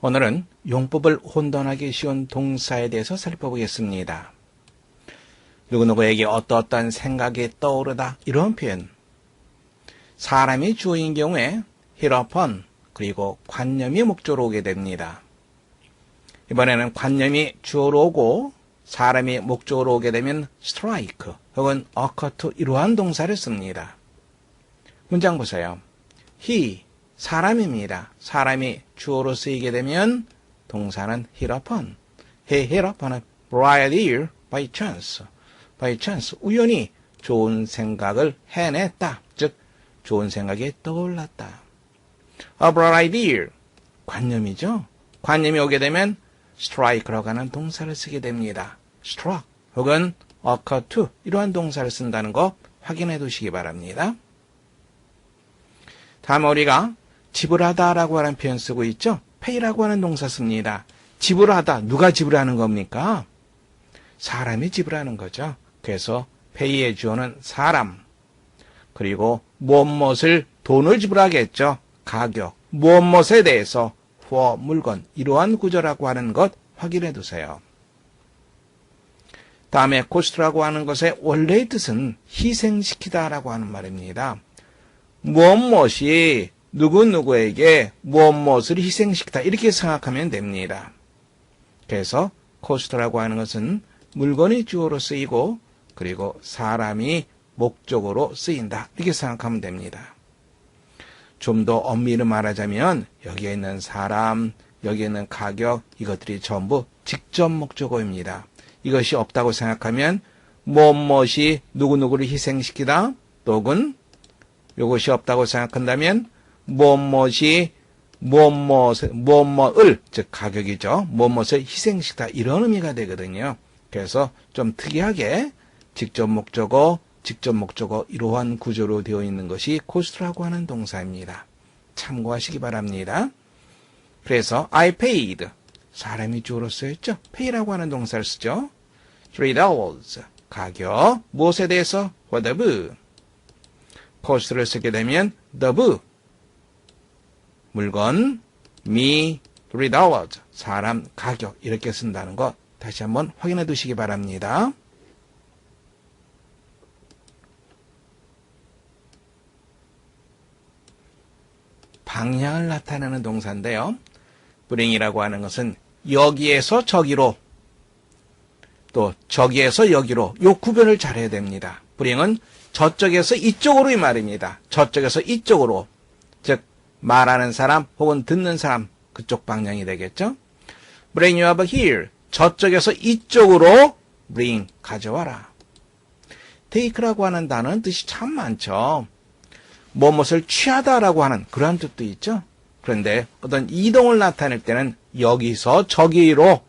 오늘은 용법을 혼돈하기 쉬운 동사에 대해서 살펴보겠습니다. 누구누구에게 어떠한 생각이 떠오르다 이런 표현. 사람이 주어인 경우에 hit upon 그리고 관념이 목조로 오게 됩니다. 이번에는 관념이 주어로 오고 사람이 목적으로 오게 되면 strike 혹은 occur to 이러한 동사를 씁니다. 문장 보세요. he, 사람입니다. 사람이 주어로 쓰이게 되면 동사는 hit upon. He hit upon a bright idea by chance. by chance, 우연히 좋은 생각을 해냈다. 즉, 좋은 생각이 떠올랐다. A bright idea, 관념이죠. 관념이 오게 되면 strike라고 하는 동사를 쓰게 됩니다. struck 혹은 occur to 이러한 동사를 쓴다는 거 확인해 두시기 바랍니다. 다음에 우리가 지불하다라고 하는 표현 쓰고 있죠. pay라고 하는 동사 씁니다. 지불하다, 누가 지불하는 겁니까? 사람이 지불하는 거죠. 그래서 pay의 주어는 사람, 그리고 무엇을 돈을 지불하겠죠. 가격, 무엇에 대해서 for 물건, 이러한 구조라고 하는 것 확인해 두세요. 다음에 cost라고 하는 것의 원래의 뜻은 희생시키다라고 하는 말입니다. 무엇이 누구누구에게 무엇을 희생시키다 이렇게 생각하면 됩니다. 그래서 cost라고 하는 것은 물건이 주어로 쓰이고 그리고 사람이 목적으로 쓰인다 이렇게 생각하면 됩니다. 좀 더 엄밀히 말하자면 여기에 있는 사람, 여기에 있는 가격 이것들이 전부 직접 목적어입니다. 이것이 없다고 생각하면 무엇이 누구누구를 희생시키다 또는 이것이 없다고 생각한다면 무엇이 무엇을 즉 가격이죠. 무엇을 희생시키다 이런 의미가 되거든요. 그래서 좀 특이하게 직접 목적어 이러한 구조로 되어 있는 것이 cost라고 하는 동사입니다. 참고하시기 바랍니다. 그래서 I paid, 사람이 주어로 쓰였죠. pay라고 하는 동사를 쓰죠. $3, 가격, 무엇에 대해서? for the book. cost를 쓰게 되면 the book, 물건, me, $3, 사람, 가격 이렇게 쓴다는 것 다시 한번 확인해 두시기 바랍니다. 방향을 나타내는 동사인데요. bring이라고 하는 것은 여기에서 저기로 또 저기에서 여기로 요 구별을 잘해야 됩니다. bring은 저쪽에서 이쪽으로 이 말입니다. 저쪽에서 이쪽으로 즉 말하는 사람 혹은 듣는 사람 그쪽 방향이 되겠죠. bring you up here 저쪽에서 이쪽으로 bring 가져와라. take라고 하는 단어는 뜻이 참 많죠. 무엇을 취하다라고 하는 그러한 뜻도 있죠. 그런데 어떤 이동을 나타낼 때는 여기서 저기로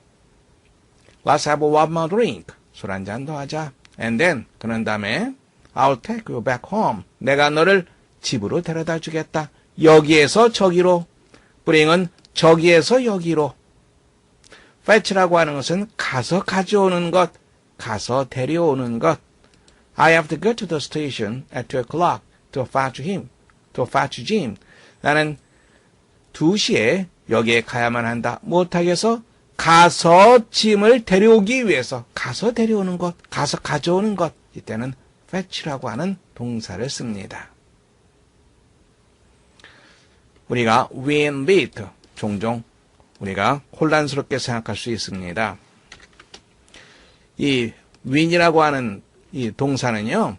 Let's have one more drink. 술 한 잔 더 하자. And then 그런 다음에 I'll take you back home. 내가 너를 집으로 데려다 주겠다. 여기에서 저기로. bring은 저기에서 여기로. fetch라고 하는 것은 가서 가져오는 것, 가서 데려오는 것. I have to go to the station at 2 o'clock. to fetch Jim. 나는 2시에 여기에 가야만 한다. 무엇하기 위해서? 가서 짐을 데려오기 위해서. 가서 데려오는 것, 가서 가져오는 것. 이때는 fetch라고 하는 동사를 씁니다. 우리가 win, beat 종종 우리가 혼란스럽게 생각할 수 있습니다. 이 win이라고 하는 이 동사는요.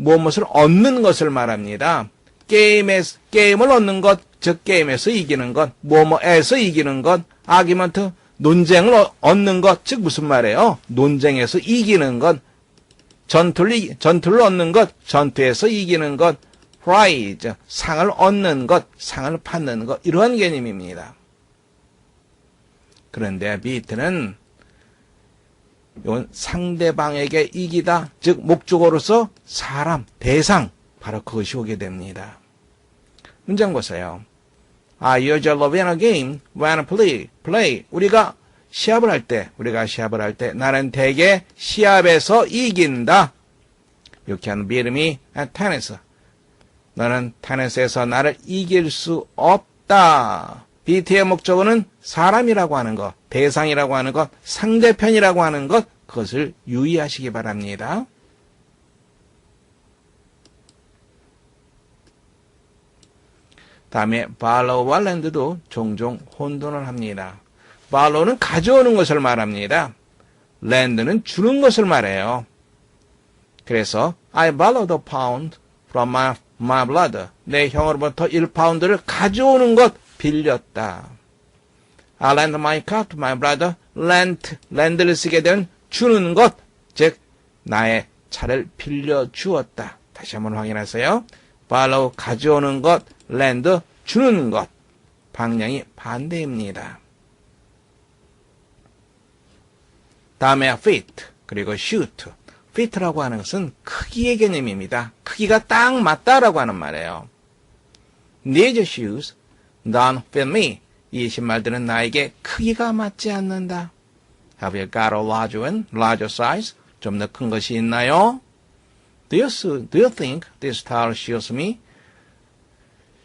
무엇을 얻는 것을 말합니다. 게임을 얻는 것, 즉 게임에서 이기는 것, 뭐뭐에서 이기는 것, 아기먼트, 논쟁을 얻는 것, 즉 무슨 말이에요? 논쟁에서 이기는 것, 전투를 얻는 것, 전투에서 이기는 것, prize, 상을 얻는 것, 상을 받는 것, 이러한 개념입니다. 그런데 beat는 이건 상대방에게 이기다, 즉 목적어로서 사람, 대상, 바로 그것이 오게 됩니다. 문장 보세요. I usually win a game when I play. 우리가 시합을 할 때 나는 대개 시합에서 이긴다. You can beat me at tennis. 너는 테니스에서 나를 이길 수 없다. BT의 목적어는 사람이라고 하는 것, 대상이라고 하는 것, 상대편이라고 하는 것, 그것을 유의하시기 바랍니다. 다음에 borrow와 lend도 종종 혼돈을 합니다. borrow는 가져오는 것을 말합니다. lend는 주는 것을 말해요. 그래서 I borrowed a pound from my brother. 내 형으로부터 1파운드를 가져오는 것, 빌렸다. I lent my car to my brother. lend를 쓰게 되면 주는 것, 즉 나의 차를 빌려주었다. 다시 한번 확인하세요. borrow, 가져오는 것, lend, 주는 것. 방향이 반대입니다. 다음에 fit, 그리고 shoot. fit라고 하는 것은 크기의 개념입니다. 크기가 딱 맞다라고 하는 말이에요. These shoes don't fit me. 이 신발들은 나에게 크기가 맞지 않는다. Have you got a larger size? 좀 더 큰 것이 있나요? Do you think this style suits me?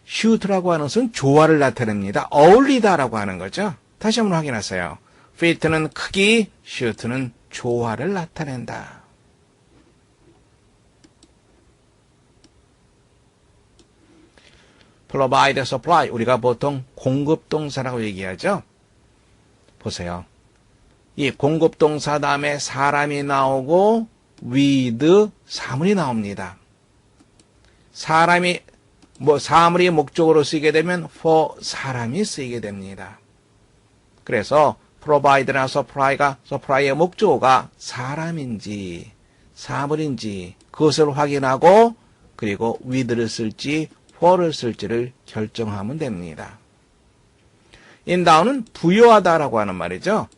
suit라고 하는 것은 조화를 나타냅니다. 어울리다라고 하는 거죠. 다시 한번 확인하세요. fit는 크기, suit는 조화를 나타낸다. provide, supply, 우리가 보통 공급동사라고 얘기하죠. 보세요. 이 공급동사 다음에 사람이 나오고 with 사물이 나옵니다. 사물이 목적으로 쓰이게 되면 for 사람이 쓰이게 됩니다. 그래서 provide나 supply의 목적어가 사람인지 사물인지 그것을 확인하고 그리고 with를 쓸지 for를 쓸지를 결정하면 됩니다. endow는 부여하다라고 하는 말이죠.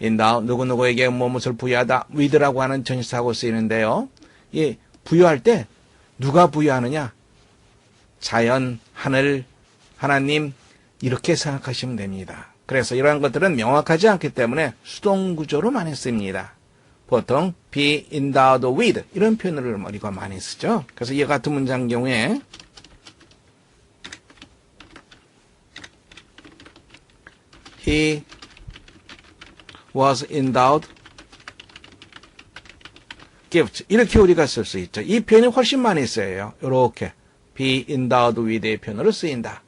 endow, 누구누구에게 무엇을 부여하다, with라고 하는 전치사하고 쓰이는데요. 이 부여할 때 누가 부여하느냐? 자연, 하늘, 하나님 이렇게 생각하시면 됩니다. 그래서 이러한 것들은 명확하지 않기 때문에 수동구조로 많이 씁니다. 보통 be endowed with 이런 표현을 우리가 많이 쓰죠. 그래서 이와 같은 문장 경우에 He was endowed gift. 이렇게 우리가 쓸 수 있죠. 이 표현이 훨씬 많이 쓰여요. 이렇게 be endowed with의 표현으로 쓰인다.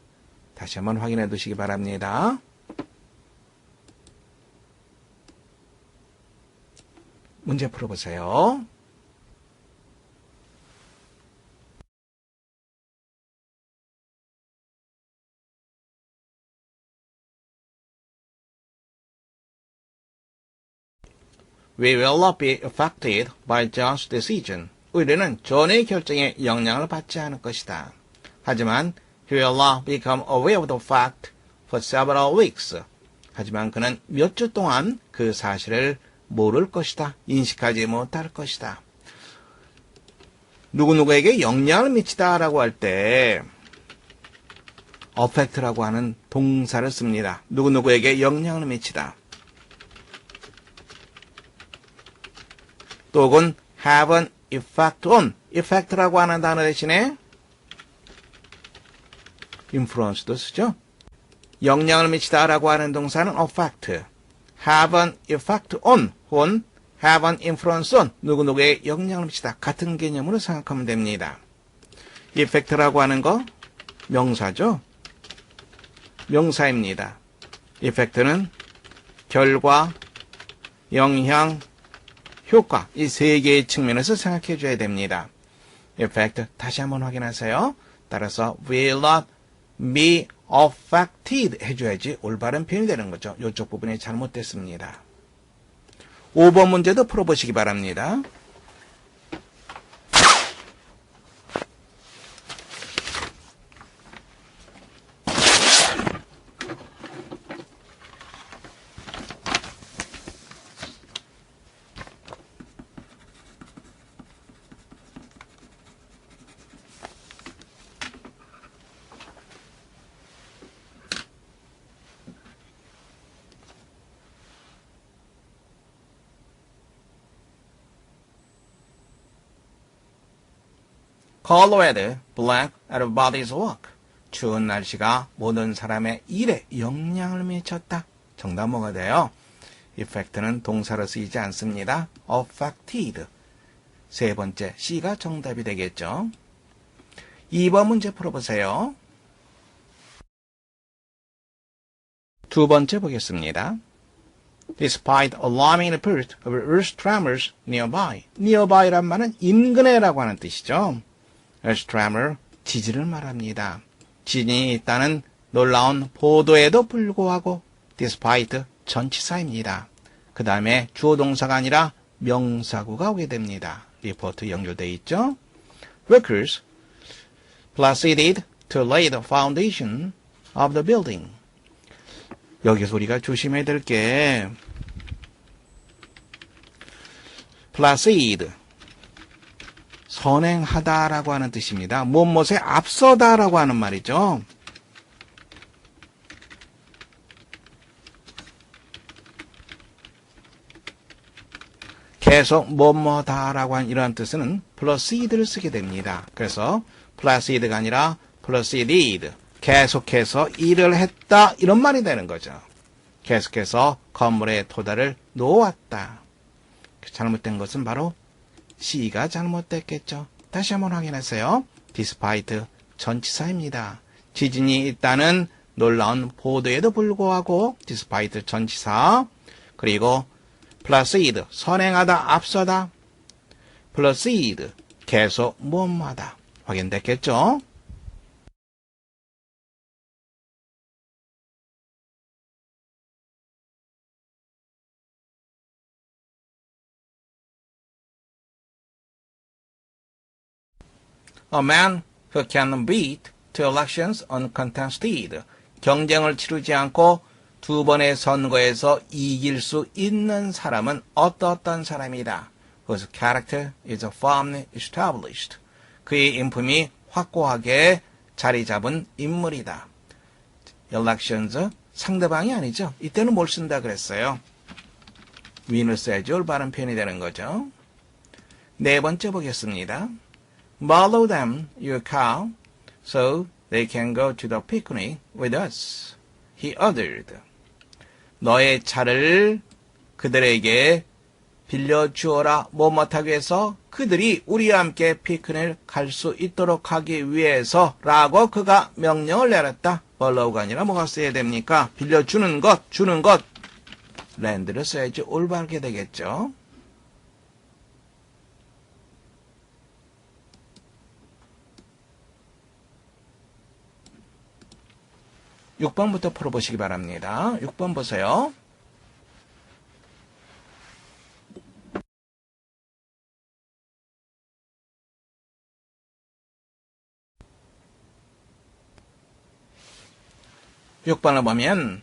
다시 한번 확인해 두시기 바랍니다. 문제 풀어보세요. We will not be affected by John's decision. 우리는 존의 결정에 영향을 받지 않을 것이다. 하지만 he will not become aware of the fact for several weeks. 하지만 그는 몇 주 동안 그 사실을 모를 것이다. 인식하지 못할 것이다. 누구누구에게 영향을 미치다라고 할 때 affect라고 하는 동사를 씁니다. 누구누구에게 영향을 미치다. 또 혹은 have an effect on, effect라고 하는 단어 대신에 influence도 쓰죠. 영향을 미치다라고 하는 동사는 affect, have an effect on, 혹은 have an influence on, 누구누구에 영향을 미치다. 같은 개념으로 생각하면 됩니다. effect라고 하는 거 명사죠. 명사입니다. effect는 결과, 영향, 효과, 이 세 개의 측면에서 생각해 줘야 됩니다. effect, 다시 한번 확인하세요. 따라서 will not be affected 해줘야지 올바른 표현이 되는 거죠. 이쪽 부분이 잘못됐습니다. 5번 문제도 풀어보시기 바랍니다. Color red, black, everybody's work. 추운 날씨가 모든 사람의 일에 영향을 미쳤다. 정답 뭐가 돼요? effect는 동사로 쓰이지 않습니다. affected. 세 번째 C가 정답이 되겠죠. 2번 문제 풀어보세요. 두 번째 보겠습니다. Despite alarming report of earth tremors nearby. nearby란 말은 인근에라고 하는 뜻이죠. earth tremor, 지진을 말합니다. 지진이 있다는 놀라운 보도에도 불구하고 despite 전치사입니다. 그 다음에 주어 동사가 아니라 명사구가 오게 됩니다. 리포트 연결되어 있죠. Workers proceeded to lay the foundation of the building. 여기서 우리가 조심해야 될 게 proceed 선행하다라고 하는 뜻입니다. 무엇에 앞서다라고 하는 말이죠. 계속 뭐뭐다라고 하는 이러한 뜻은 proceed를 쓰게 됩니다. 그래서 proceed가 아니라 proceeded, 계속해서 일을 했다 이런 말이 되는 거죠. 계속해서 건물의 토대를 놓았다. 잘못된 것은 바로 C가 잘못됐겠죠. 다시 한번 확인하세요. despite 전치사입니다. 지진이 있다는 놀라운 보도에도 불구하고 despite 전치사, 그리고 proceed 선행하다 앞서다, proceed 계속 뭐뭐하다. 확인됐겠죠? A man who can beat two elections uncontested. 경쟁을 치르지 않고 두 번의 선거에서 이길 수 있는 사람은 어떤 사람이다. Whose character is firmly established. 그의 인품이 확고하게 자리 잡은 인물이다. elections 상대방이 아니죠. 이때는 뭘 쓴다 그랬어요? win을 써야지 올바른 표현이 되는 거죠. 네 번째 보겠습니다. Borrow them your cow so they can go to the picnic with us. He ordered. 너의 차를 그들에게 빌려주어라. 못하게 해서 그들이 우리와 함께 피크닉을 갈 수 있도록 하기 위해서 라고 그가 명령을 내렸다. borrow가 아니라 뭐가 써야 됩니까? 빌려주는 것, 주는 것. 랜드를 써야지 올바르게 되겠죠. (6번부터) 풀어보시기 바랍니다. 6번 보세요. (6번을) 보면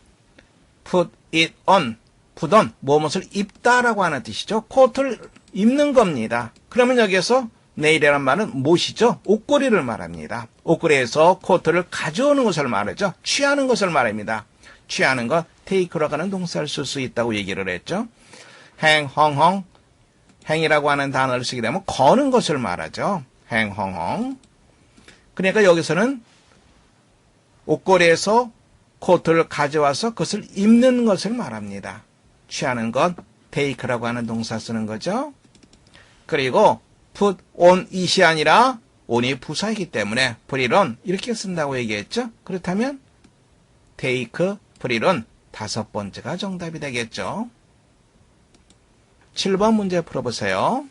put it on, put on, 무엇을 입다라고 하는 뜻이죠. 코트를 입는 겁니다. 그러면 여기에서 내일이란 말은 무엇이죠? 옷걸이를 말합니다. 옷걸이에서 코트를 가져오는 것을 말하죠. 취하는 것을 말합니다. 취하는 것, take로 가는 동사를 쓸 수 있다고 얘기를 했죠. hang, hung, hung, hang이라고 하는 단어를 쓰게 되면 거는 것을 말하죠. hang, hung, hung. 그러니까 여기서는 옷걸이에서 코트를 가져와서 그것을 입는 것을 말합니다. 취하는 것, take라고 하는 동사 쓰는 거죠. 그리고 put on it이 아니라 on이 부사이기 때문에 put it on 이렇게 쓴다고 얘기했죠. 그렇다면 take, put it on 다섯 번째가 정답이 되겠죠. 7번 문제 풀어보세요.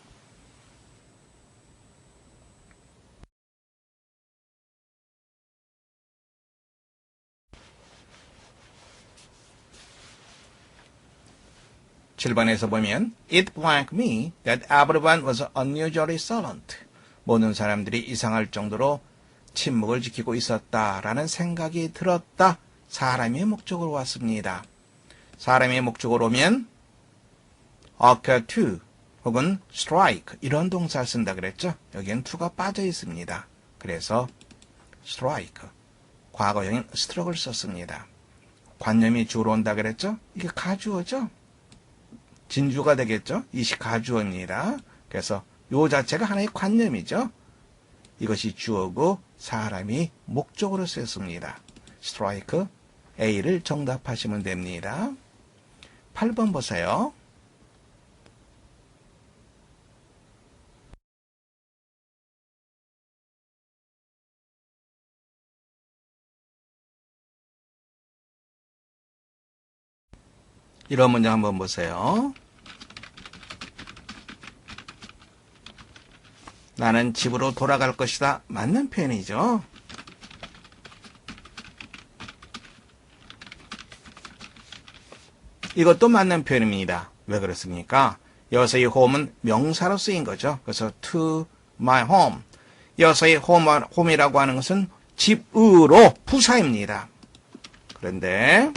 (7번에서) 보면 It blanked me that everyone was unusually silent. 모든 사람들이 이상할 정도로 침묵을 지키고 있었다라는 생각이 들었다. 사람의 목적으로 왔습니다. 사람의 목적으로 오면 occur to 혹은 strike 이런 동사를 쓴다 그랬죠. 여기엔 to가 빠져 있습니다. 그래서 strike, 과거형인 struck을 썼습니다. 관념이 주로 온다 그랬죠. 이게 가주어죠. 진주가 되겠죠. 이시 가주어입니다. 그래서 요 자체가 하나의 관념이죠. 이것이 주어고 사람이 목적으로 쓰였습니다. strike A를 정답하시면 됩니다. 8번 보세요. 이런 문장 한번 보세요. 나는 집으로 돌아갈 것이다. 맞는 표현이죠. 이것도 맞는 표현입니다. 왜 그렇습니까? 여기서 이 home은 명사로 쓰인 거죠. 그래서 to my home. 여기서 이 home이라고 하는 것은 집으로 부사입니다. 그런데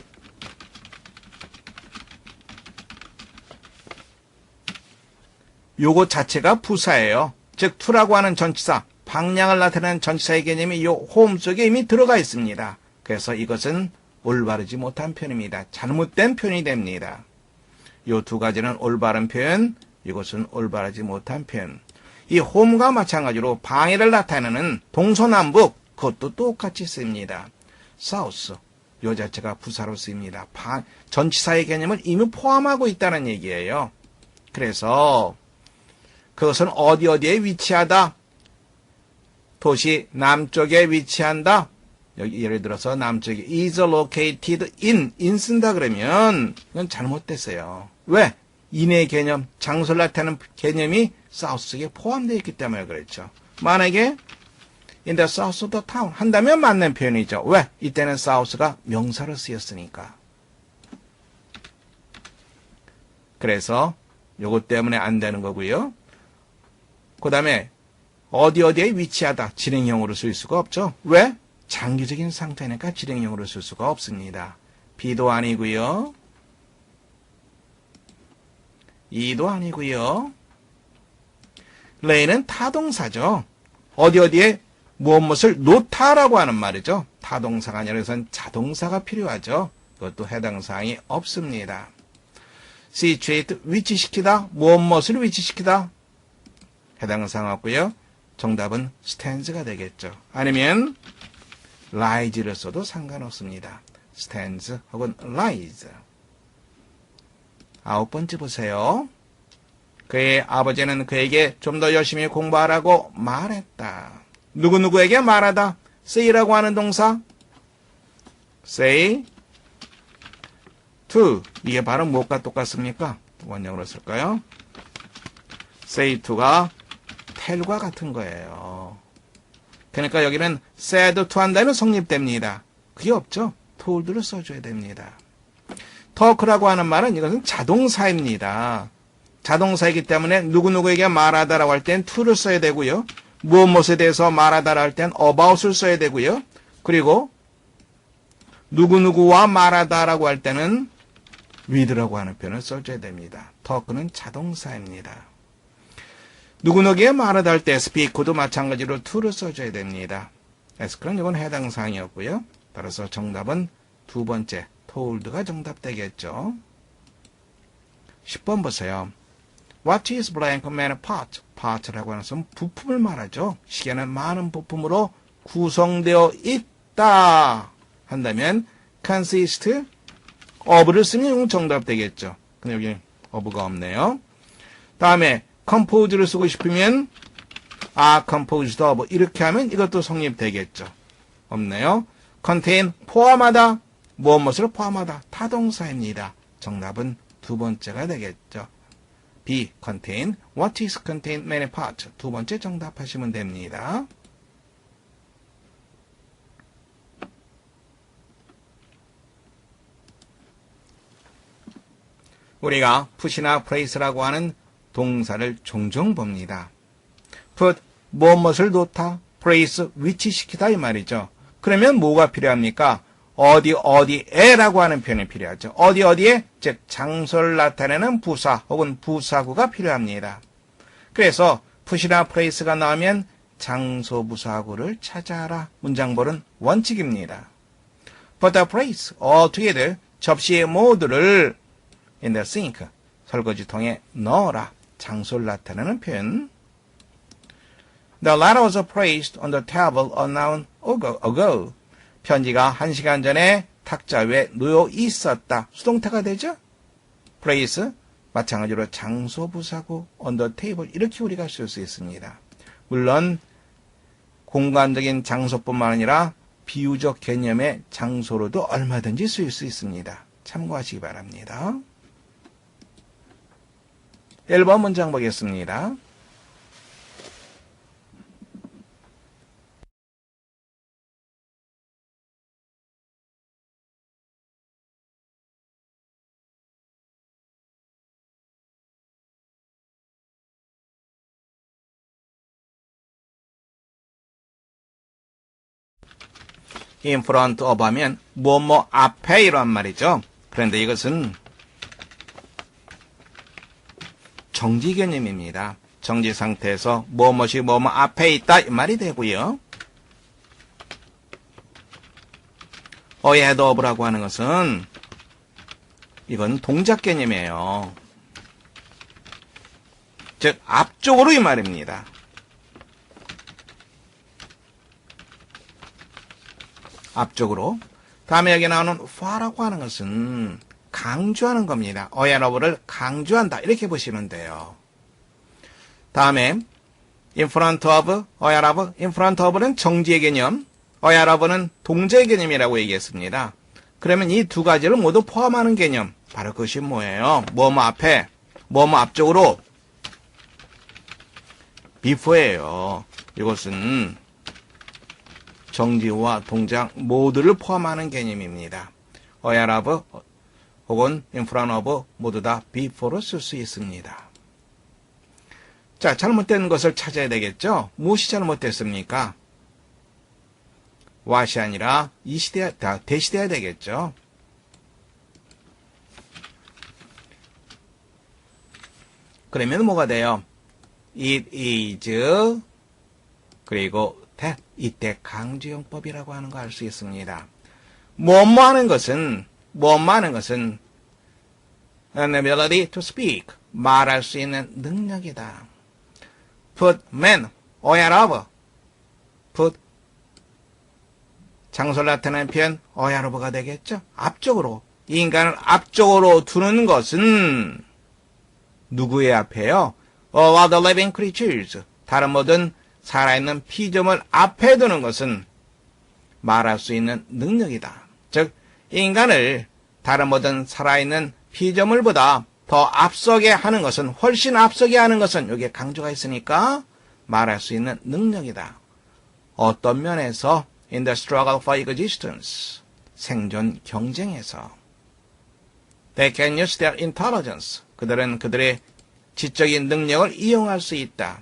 요것 자체가 부사예요. 즉 to라고 하는 전치사, 방향을 나타내는 전치사의 개념이 요 home 속에 이미 들어가 있습니다. 그래서 이것은 올바르지 못한 표현입니다. 잘못된 표현이 됩니다. 요 두 가지는 올바른 표현, 이것은 올바르지 못한 표현. 이 home과 마찬가지로 방해를 나타내는 동서남북, 그것도 똑같이 씁니다. south, 요 자체가 부사로 쓰입니다. 전치사의 개념을 이미 포함하고 있다는 얘기예요. 그래서 그것은 어디에 위치하다. 도시 남쪽에 위치한다. 여기 예를 들어서 남쪽에 is located in 쓴다 그러면 이건 잘못됐어요. 왜? in의 개념, 장소를 나타내는 개념이 south에 포함되어 있기 때문에 그렇죠. 만약에 in the south of the town 한다면 맞는 표현이죠. 왜? 이때는 south가 명사로 쓰였으니까. 그래서 요것 때문에 안 되는 거고요. 그 다음에 어디에 위치하다 진행형으로 쓸 수가 없죠. 왜? 장기적인 상태니까 진행형으로 쓸 수가 없습니다. B도 아니고요. E도 아니고요. lay는 타동사죠. 어디에 무엇을 놓다라고 하는 말이죠. 타동사가 아니라 여기서는 자동사가 필요하죠. 그것도 해당 사항이 없습니다. situate 위치시키다, 무엇을 위치시키다. 해당 사항 없고요. 정답은 stands가 되겠죠. 아니면 lie를 써도 상관없습니다. stands 혹은 lies. 9번째 보세요. 그의 아버지는 그에게 좀 더 열심히 공부하라고 말했다. 누구에게 말하다. say라고 하는 동사. say to. 이게 바로 무엇과 똑같습니까? 원형으로 쓸까요? say to가 tell과 같은 거예요. 그러니까 여기는 said to 한다면 성립됩니다. 그게 없죠. told를 써줘야 됩니다. talk라고 하는 말은 이것은 자동사입니다. 자동사이기 때문에 누구에게 말하다라고 할 땐 to를 써야 되고요. 무엇에 대해서 말하다라 할 땐 about을 써야 되고요. 그리고 누구와 말하다라고 할 때는 with라고 하는 표현을 써줘야 됩니다. talk는 자동사입니다. 누구에게 말하다 할 때 speak도 마찬가지로 to를 써줘야 됩니다. ask는 이건 해당 사항이었고요. 따라서 정답은 두 번째 told가 정답 되겠죠. 10번 보세요. What is blank made part? part라고 하는 것은 부품을 말하죠. 시계는 많은 부품으로 구성되어 있다 한다면 consist of를 쓰면 정답 되겠죠. 근데 여기 of가 없네요. 다음에 compose를 쓰고 싶으면 are composed of 이렇게 하면 이것도 성립되겠죠. 없네요. contain 포함하다. 무엇을 포함하다. 타동사입니다. 정답은 두 번째가 되겠죠. B. contain. What is contain many parts? 두 번째 정답하시면 됩니다. 우리가 put이나 place라고 하는 동사를 종종 봅니다. put, 무엇을 놓다, place, 위치시키다 이 말이죠. 그러면 뭐가 필요합니까? 어디에라고 하는 표현이 필요하죠. 어디에, 즉 장소를 나타내는 부사 혹은 부사구가 필요합니다. 그래서 put이나 place가 나오면 장소 부사구를 찾아라. 문장벌은 원칙입니다. Put the place all together. 접시의 모두를 in the sink. 설거지통에 넣어라. 장소를 나타내는 표현. The letter was placed on the table an hour ago. 편지가 1시간 전에 탁자 위에 놓여 있었다. 수동태가 되죠? place, 마찬가지로 장소 부사고 on the table 이렇게 우리가 쓸 수 있습니다. 물론 공간적인 장소뿐만 아니라 비유적 개념의 장소로도 얼마든지 쓰일 수 있습니다. 참고하시기 바랍니다. 1번 문장 보겠습니다. in front of 하면 뭐뭐 앞에 이란 말이죠. 그런데 이것은 정지 개념입니다. 정지 상태에서 뭐뭐이 뭐뭐 앞에 있다 이 말이 되고요. ahead of라고 하는 것은 이건 동작 개념이에요. 즉 앞쪽으로 이 말입니다. 앞쪽으로. 다음에 여기 나오는 far라고 하는 것은 강조하는 겁니다. ahead of를 강조한다. 이렇게 보시면 돼요. 다음에 in front of, ahead of, in front of는 정지의 개념, ahead of는 동작의 개념이라고 얘기했습니다. 그러면 이 두 가지를 모두 포함하는 개념, 바로 그것이 뭐예요? 뭐뭐 앞에, 뭐뭐 앞쪽으로 before예요. 이것은 정지와 동작 모두를 포함하는 개념입니다. ahead of 혹은 in front of 모두 다 before로 쓸 수 있습니다. 자, 잘못된 것을 찾아야 되겠죠? 무엇이 잘못됐습니까? what이 아니라 대시돼야 되겠죠? 그러면 뭐가 돼요? It is 그리고 that 이때 강조용법이라고 하는 거 알 수 있습니다. 뭐뭐 하는 것은 an ability to speak 말할 수 있는 능력이다. put man ahead of put 장소를 나타내는 표현 ahead of가 되겠죠. 앞쪽으로 이 인간을 앞쪽으로 두는 것은 누구의 앞에요? all the living creatures 다른 모든 살아있는 피조물 앞에 두는 것은 말할 수 있는 능력이다. 즉 인간을 다른 모든 살아있는 피조물보다 더 앞서게 하는 것은 훨씬 앞서게 하는 것은 여기에 강조가 있으니까 말할 수 있는 능력이다. 어떤 면에서 in the struggle for existence 생존 경쟁에서 they can use their intelligence 그들은 그들의 지적인 능력을 이용할 수 있다.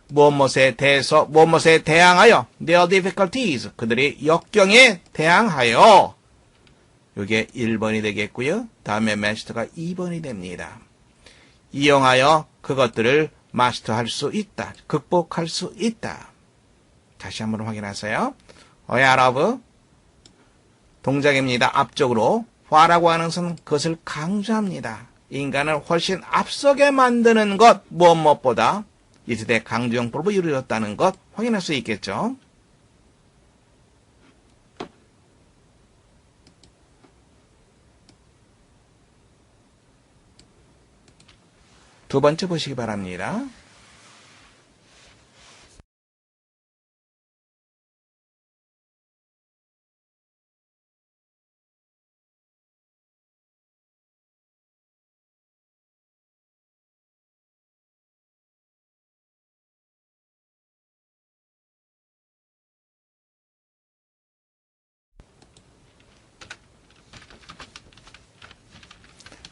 무엇에 대해서 무엇에 대항하여 their difficulties 그들의 역경에 대항하여 이게 1번이 되겠고요. 다음에 마스터가 2번이 됩니다. 이용하여 그것들을 마스터할 수 있다. 극복할 수 있다. 다시 한번 확인하세요. ahead of 동작입니다. 앞쪽으로 what라고 하는 것은 그것을 강조합니다. 인간을 훨씬 앞서게 만드는 것 무엇보다 이 시대 강조용법으로 이루어졌다는 것 확인할 수 있겠죠. 두 번째 보시기 바랍니다.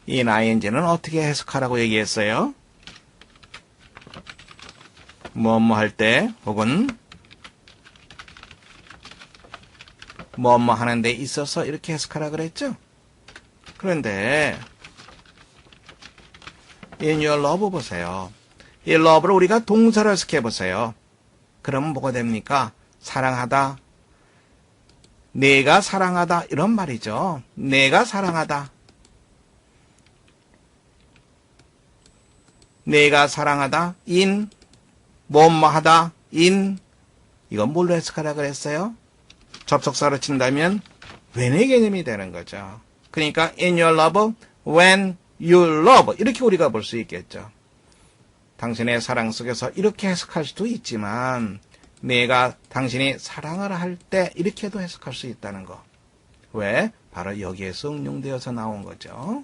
이 ing는 어떻게 해석하라고 얘기했어요? 뭐뭐 할 때 혹은 뭐뭐 하는 데 있어서 이렇게 해석하라 그랬죠? 그런데 in your love 보세요. 이 love를 우리가 동사로 해석해 보세요. 그러면 뭐가 됩니까? 사랑하다. 내가 사랑하다 이런 말이죠. 내가 사랑하다. 내가 사랑하다 in 뭐뭐하다 in. 이건 뭘로 해석하라 그랬어요? 접속사로 친다면 when의 개념이 되는 거죠. 그러니까 in your love, when you love 이렇게 우리가 볼 수 있겠죠. 당신의 사랑 속에서 이렇게 해석할 수도 있지만 내가 당신이 사랑을 할 때 이렇게도 해석할 수 있다는 거. 왜? 바로 여기에서 응용되어서 나온 거죠.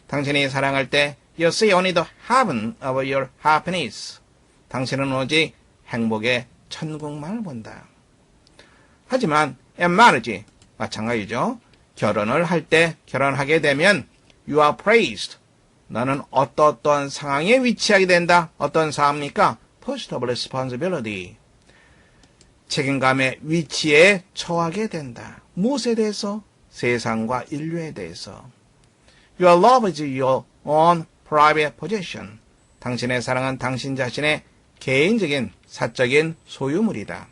당신이 사랑할 때 you see only the heaven of your happiness. 당신은 오직 행복의 천국만을 본다. 하지만 in marriage 마찬가지죠. 결혼을 할 때 결혼하게 되면 you are praised. 너는 어떤 상황에 위치하게 된다. 어떤 상황입니까? post of responsibility. 책임감의 위치에 처하게 된다. 무엇에 대해서? 세상과 인류에 대해서. Your love is your own private possession. 당신의 사랑은 당신 자신의 개인적인 사적인 소유물이다.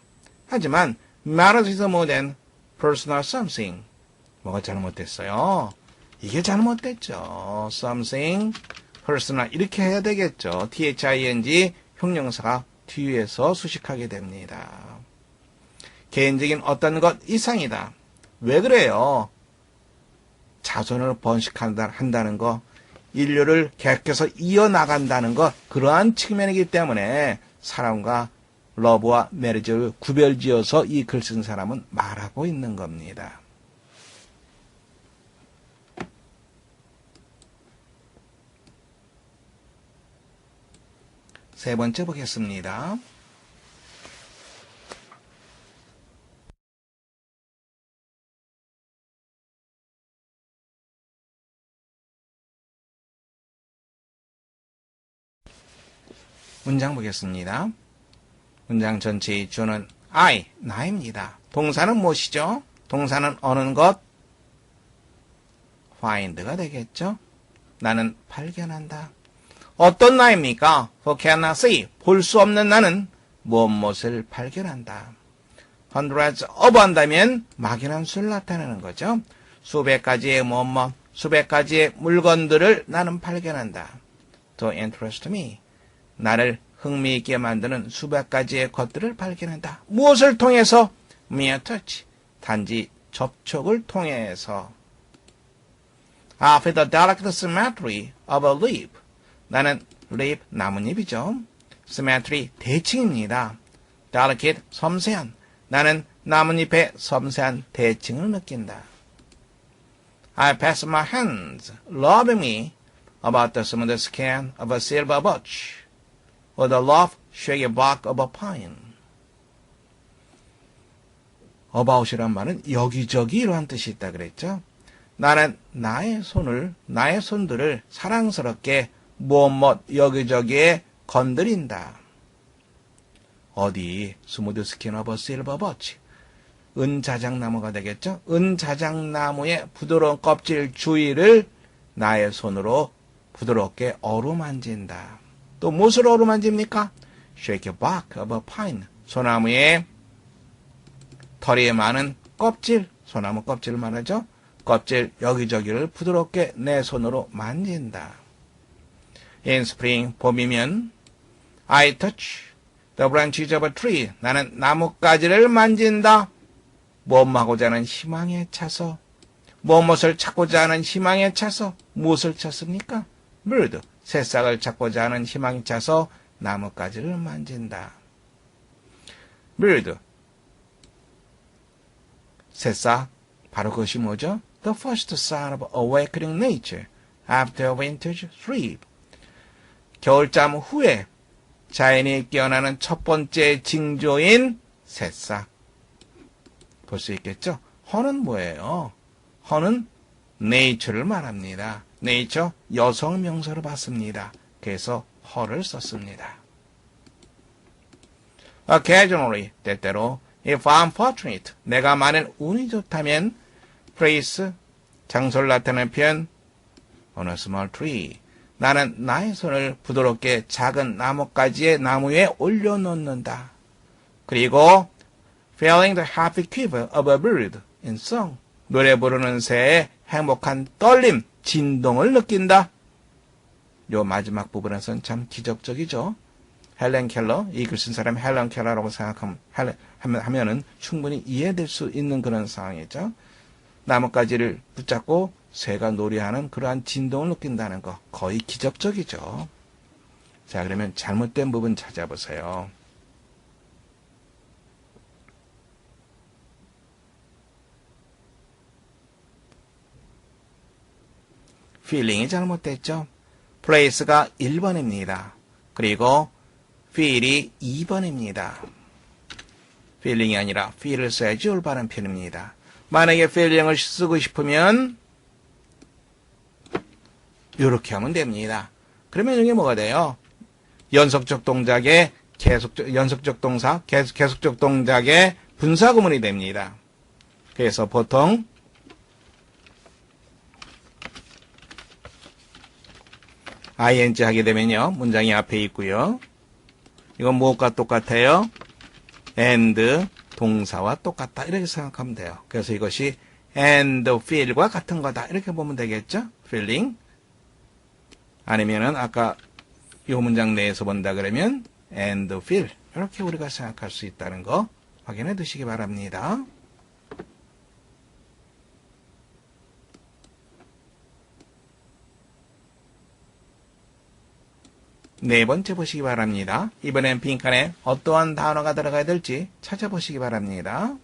하지만 marriage is more than personal something. 뭐가 잘못됐어요? 이게 잘못됐죠. something, personal 이렇게 해야 되겠죠. thing 형용사가 뒤에서 수식하게 됩니다. 개인적인 어떤 것 이상이다. 왜 그래요? 자손을 번식한다는 거, 인류를 계속해서 이어나간다는 것, 그러한 측면이기 때문에 사람과 러브와 메리지를 구별지어서 이 글 쓴 사람은 말하고 있는 겁니다. 세 번째 보겠습니다. 문장 보겠습니다. 문장 전체의 주어는 I, 나입니다. 동사는 무엇이죠? 동사는 어느 것? find가 되겠죠? 나는 발견한다. 어떤 나입니까? who cannot see, 볼 수 없는 나는 무엇을 발견한다. hundreds of 한다면 막연한 수를 나타내는 거죠. 수백 가지의 무엇, 수백 가지의 물건들을 나는 발견한다. to interest me. 나를 흥미있게 만드는 수백 가지의 것들을 발견한다. 무엇을 통해서? mere touch. 단지 접촉을 통해서. After the delicate symmetry of a leaf. 나는 leaf, 나뭇잎이죠. symmetry, 대칭입니다. delicate, 섬세한. 나는 나뭇잎의 섬세한 대칭을 느낀다. I pass my hands lovingly about the smooth skin of a silver birch, or the rough, shaggy bark of a pine. about이란 말은 여기저기 이러한 뜻이 있다 그랬죠. 나는 나의 손들을 사랑스럽게 무엇 여기저기에 건드린다. 어디? 스무드 스킨 오브 실버 버치. 은자작나무가 되겠죠. 은자작나무의 부드러운 껍질 주위를 나의 손으로 부드럽게 어루만진다. 또 무엇을 어루만집니까? Shake the bark of a pine. 소나무의 털이 많은 껍질, 소나무 껍질을 말하죠. 껍질 여기저기를 부드럽게 내 손으로 만진다. In spring, 봄이면 I touch the branches of a tree. 나는 나뭇가지를 만진다. 무엇하고자 하는 희망에 차서, 무엇을 찾고자 하는 희망에 차서, 무엇을 찾습니까? bird, 새싹을 찾고자 하는 희망에 차서 나뭇가지를 만진다. bird, 새싹, 바로 그것이 뭐죠? The first sign of awakening nature after winter's sleep. 겨울잠 후에 자연이 깨어나는 첫 번째 징조인 새싹. 볼 수 있겠죠? 허는 뭐예요? 허는 nature를 말합니다. nature, 여성 명사로 봤습니다. 그래서 허를 썼습니다. Occasionally, 때때로 if I'm fortunate, 내가 만일 운이 좋다면 place, 장소를 나타내는 표현 on a small tree. 나는 나의 손을 부드럽게 작은 나뭇가지의 나무 위에 올려놓는다. 그리고 feeling the happy quiver of a bird in song. 노래 부르는 새의 행복한 떨림, 진동을 느낀다. 요 마지막 부분에서는 참 기적적이죠. 헬렌 켈러, 이 글 쓴 사람이 헬렌 켈러라고 하면은 충분히 이해될 수 있는 그런 상황이죠. 나뭇가지를 붙잡고 새가 놀이하는 그러한 진동을 느낀다는 거 거의 기적적이죠. 자, 그러면 잘못된 부분 찾아보세요. feeling이 잘못됐죠. place가 1번입니다. 그리고 feel이 2번입니다. feeling이 아니라 feel을 써야지 올바른 표현입니다. 만약에 feeling을 쓰고 싶으면 이렇게 하면 됩니다. 그러면 이게 뭐가 돼요? 연속적 동작의 연속적 동사, 계속적 동작의 분사구문이 됩니다. 그래서 보통 ing 하게 되면요. 문장이 앞에 있고요. 이건 무엇과 똑같아요? and 동사와 똑같다. 이렇게 생각하면 돼요. 그래서 이것이 and feel과 같은 거다. 이렇게 보면 되겠죠? feeling. 아니면은 아까 이 문장 내에서 본다 그러면 and feel. 이렇게 우리가 생각할 수 있다는 거 확인해 두시기 바랍니다. 네 번째 보시기 바랍니다. 이번엔 빈칸에 어떠한 단어가 들어가야 될지 찾아보시기 바랍니다.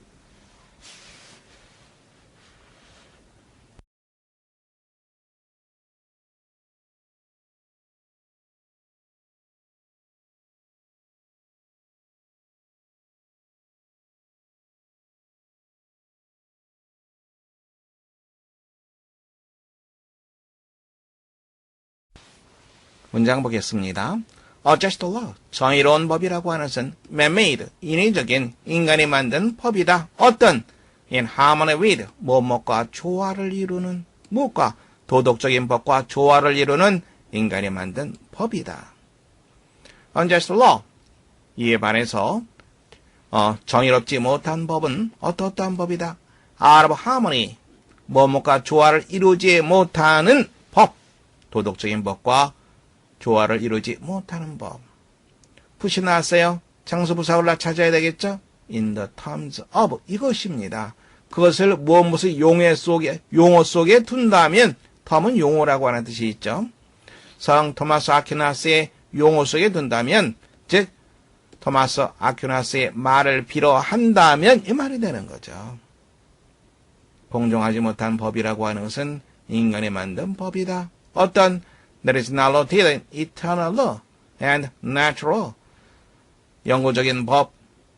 문장 보겠습니다. A just law, 정의로운 법이라고 하는 것은 man-made, 인위적인 인간이 만든 법이다. 어떤? in harmony with, 무엇과 조화를 이루는, 무엇과 도덕적인 법과 조화를 이루는 인간이 만든 법이다. unjust law, 이에 반해서 정의롭지 못한 법은 어떠한 법이다. out of harmony, 무엇과 조화를 이루지 못하는 법, 도덕적인 법과 조화를 이루지 못하는 법. 푸시 나왔어요. 장소부사올라 찾아야 되겠죠? in the terms of 이것입니다. 그것을 무엇 용어 속에 둔다면 term은 용어라고 하는 뜻이 있죠. 성 토마스 아퀴나스의 용어 속에 둔다면 즉 토마스 아퀴나스의 말을 빌어한다면 이 말이 되는 거죠. 공정하지 못한 법이라고 하는 것은 인간이 만든 법이다. 어떤 There is no law till eternal law and natural law. 영구적인 법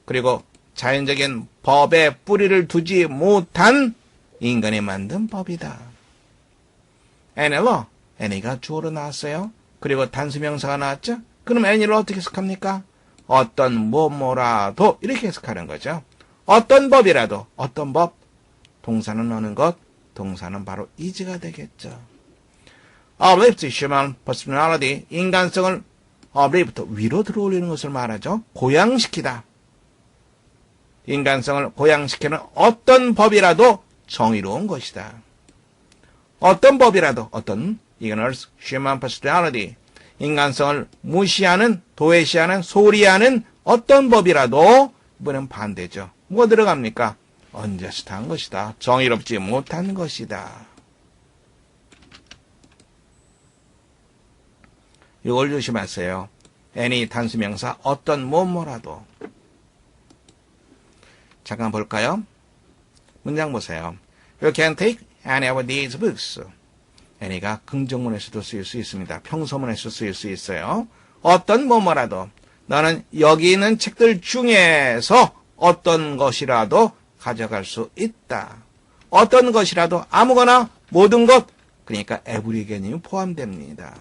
그리고 자연적인 법에 뿌리를 두지 못한 인간이 만든 법이다. Any law, any가 주어로 나왔어요. 그리고 단수명사가 나왔죠. 그럼 any를 어떻게 해석합니까? 어떤 뭐뭐라도 이렇게 해석하는 거죠. 어떤 법이라도 어떤 법 동사는 어느 것 동사는 바로 is가 되겠죠. uplift human personality, 인간성을 uplift, 위로 들어올리는 것을 말하죠. 고양시키다. 인간성을 고양시키는 어떤 법이라도 정의로운 것이다. 어떤 법이라도, ignores human personality, 인간성을 무시하는, 도외시하는, 소리하는 어떤 법이라도, 이번엔 반대죠. 뭐가 들어갑니까? unjust한 것이다. 정의롭지 못한 것이다. 이걸 조심하세요. any 단수명사 어떤 뭐뭐라도. 잠깐 볼까요? 문장 보세요. You can take any of these books. any가 긍정문에서도 쓰일 수 있습니다. 평소문에서 쓰일 수 있어요. 어떤 뭐뭐라도. 너는 여기 있는 책들 중에서 어떤 것이라도 가져갈 수 있다. 어떤 것이라도 아무거나 모든 것. 그러니까 every 개념이 포함됩니다.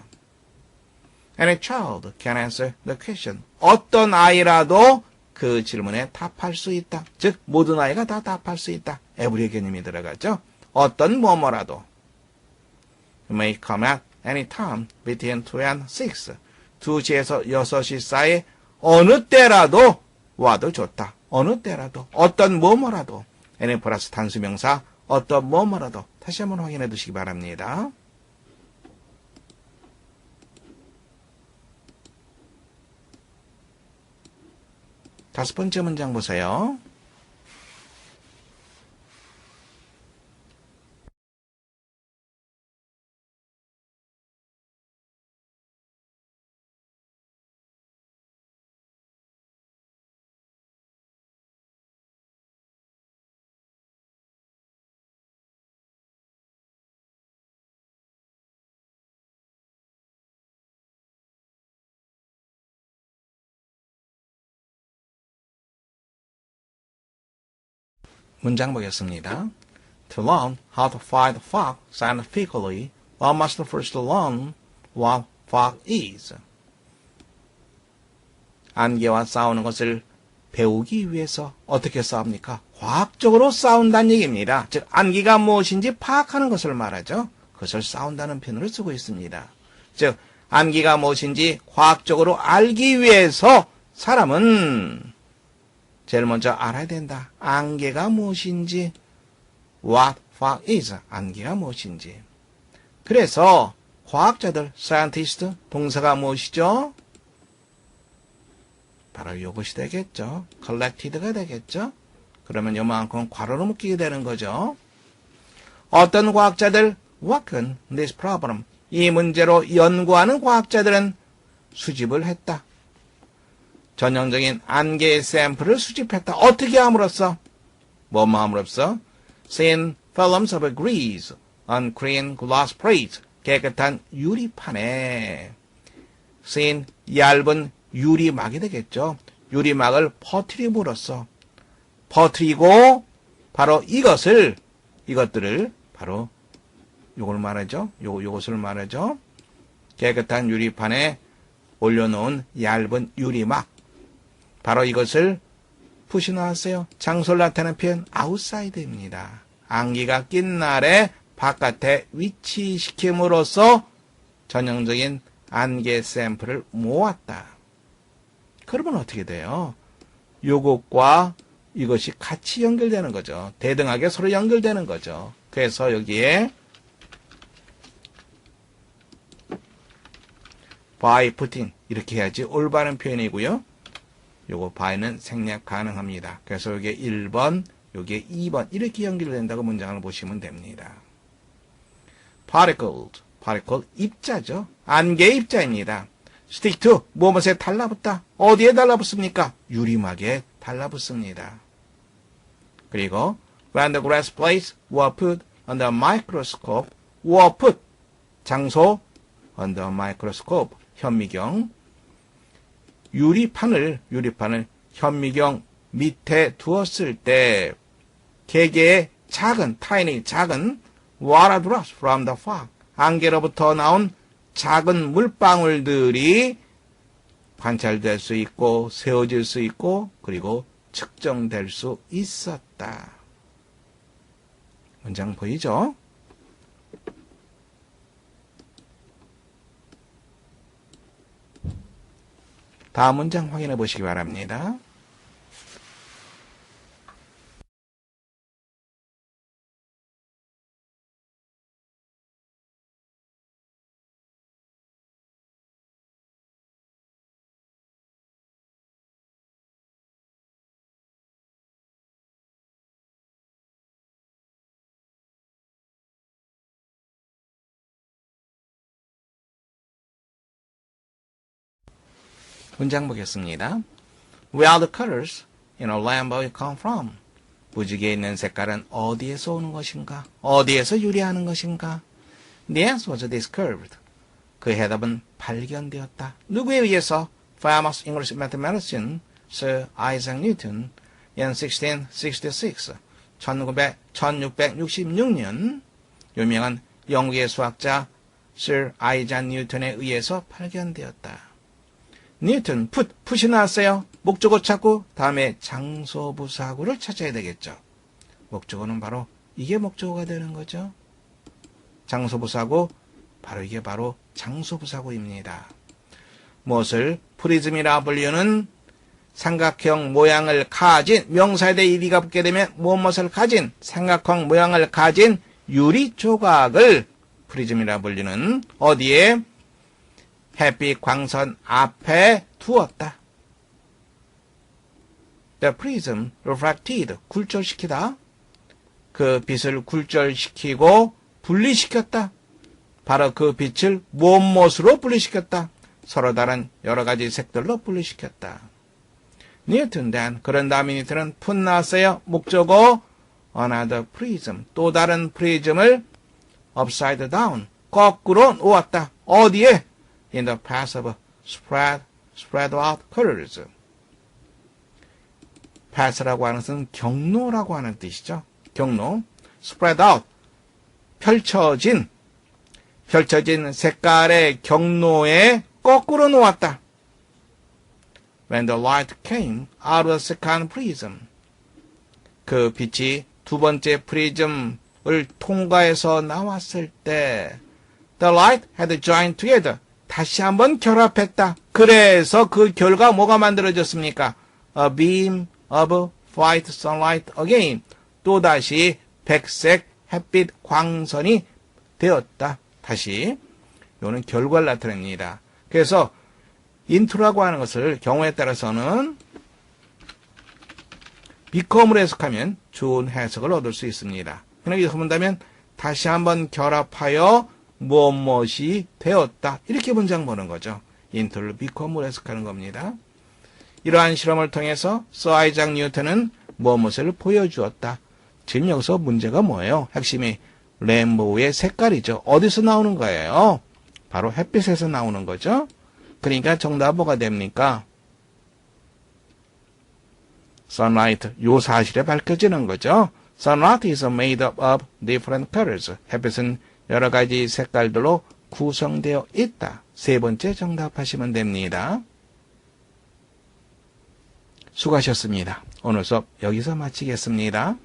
Any child can answer the question. 어떤 아이라도 그 질문에 답할 수 있다. 즉 모든 아이가 다 답할 수 있다. every 개념이 들어가죠. 어떤 뭐뭐라도. You may come at any time between 2 and 6. 2시에서 6시 사이에 어느 때라도 와도 좋다. 어느 때라도. 어떤 뭐뭐라도. any 플러스 단수명사 어떤 뭐뭐라도. 다시 한번 확인해 두시기 바랍니다. 5번째 문장 보세요. 문장 보겠습니다. To learn how to fight fog scientifically, one must first learn what fog is. 안개와 싸우는 것을 배우기 위해서 어떻게 싸웁니까? 과학적으로 싸운다는 얘기입니다. 즉 안개가 무엇인지 파악하는 것을 말하죠. 그것을 싸운다는 표현으로 쓰고 있습니다. 즉 안개가 무엇인지 과학적으로 알기 위해서 사람은 제일 먼저 알아야 된다. 안개가 무엇인지, what fog is, 안개가 무엇인지. 그래서 과학자들, scientist, 동사가 무엇이죠? 바로 이것이 되겠죠. collected가 되겠죠. 그러면 요만큼 괄호로 묶이게 되는 거죠. 어떤 과학자들, work on this problem, 이 문제로 연구하는 과학자들은 수집을 했다. 전형적인 안개의 샘플을 수집했다. 어떻게 함으로써? 뭐뭐 함으로써? Thin films of grease on clean glass plates. 깨끗한 유리판에 thin, 얇은 유리막이 되겠죠. 유리막을 퍼뜨림으로써 퍼뜨리고 바로 이것들을 바로 요걸 말하죠. 요것을 말하죠. 깨끗한 유리판에 올려놓은 얇은 유리막. 바로 이것을 푸시 나왔어요. 장소를 나타내는 표현 outside입니다. 안개가 낀 날에 바깥에 위치시킴으로써 전형적인 안개 샘플을 모았다. 그러면 어떻게 돼요? 요것과 이것이 같이 연결되는 거죠. 대등하게 서로 연결되는 거죠. 그래서 여기에 by putting 이렇게 해야지 올바른 표현이고요. 요거 by는 생략 가능합니다. 그래서 여기에 1번, 여기에 2번 이렇게 연결된다고 문장을 보시면 됩니다. particle 입자죠. 안개의 입자입니다. stick to 무엇에 달라붙다. 어디에 달라붙습니까? 유리막에 달라붙습니다. 그리고 when the glass plates were put under microscope, were put 장소 under microscope 현미경 유리판을 현미경 밑에 두었을 때 개개의 tiny 작은 water drops from the fog 안개로부터 나온 작은 물방울들이 관찰될 수 있고 세워질 수 있고 그리고 측정될 수 있었다. 문장 보이죠? 다음 문장 확인해 보시기 바랍니다. 문장 보겠습니다. Where the colors in a rainbow come from? 무지개에 있는 색깔은 어디에서 오는 것인가? 어디에서 유래하는 것인가? The answer was discovered. 그 해답은 발견되었다. 누구에 의해서? Famous English mathematician Sir Isaac Newton in 1666. 1666년 유명한 영국의 수학자 Sir Isaac Newton에 의해서 발견되었다. 뉴턴, 풋이 나왔어요. 목적어 찾고 다음에 장소부사구를 찾아야 되겠죠. 목적어는 바로 이게 목적어가 되는 거죠. 장소부사구, 바로 이게 바로 장소부사구입니다. 무엇을 프리즘이라 불리는 삼각형 모양을 가진 명사에 대해 이리가 붙게 되면 무엇을 가진 삼각형 모양을 가진 유리 조각을 프리즘이라 불리는 어디에 햇빛 광선 앞에 두었다. The prism refracted. 굴절시키다. 그 빛을 굴절시키고 분리시켰다. 바로 그 빛을 무엇으로 분리시켰다. 서로 다른 여러 가지 색들로 분리시켰다. 뉴턴 then 그런 다음에 뉴턴은 풋나왔어요. 목적어 another prism. 또 다른 프리즘을 upside down. 거꾸로 놓았다. 어디에? In the path of spread out colors. path라고 하는 것은 경로라고 하는 뜻이죠. 경로. spread out. 펼쳐진 색깔의 경로에 거꾸로 놓았다. When the light came out of the second prism. 그 빛이 두 번째 프리즘을 통과해서 나왔을 때 The light had joined together. 다시 한번 결합했다. 그래서 그 결과 뭐가 만들어졌습니까? A beam of white sunlight again. 또다시 백색 햇빛 광선이 되었다. 다시. 이거는 결과를 나타냅니다. 그래서 into라고 하는 것을 경우에 따라서는 become으로 해석하면 좋은 해석을 얻을 수 있습니다. 이렇게 본다면 다시 한번 결합하여 무엇이 되었다. 이렇게 문장 보는 거죠. into를 become으로 해석하는 겁니다. 이러한 실험을 통해서 서 아이작 뉴턴은 무엇을 보여주었다. 지금 여기서 문제가 뭐예요? 핵심이 레인보우의 색깔이죠. 어디서 나오는 거예요? 바로 햇빛에서 나오는 거죠. 그러니까 정답은 뭐가 됩니까? sunlight, 요 사실에 밝혀지는 거죠. sunlight is made up of different colors. 햇빛은 여러 가지 색깔들로 구성되어 있다. 세 번째 정답하시면 됩니다. 수고하셨습니다. 오늘 수업 여기서 마치겠습니다.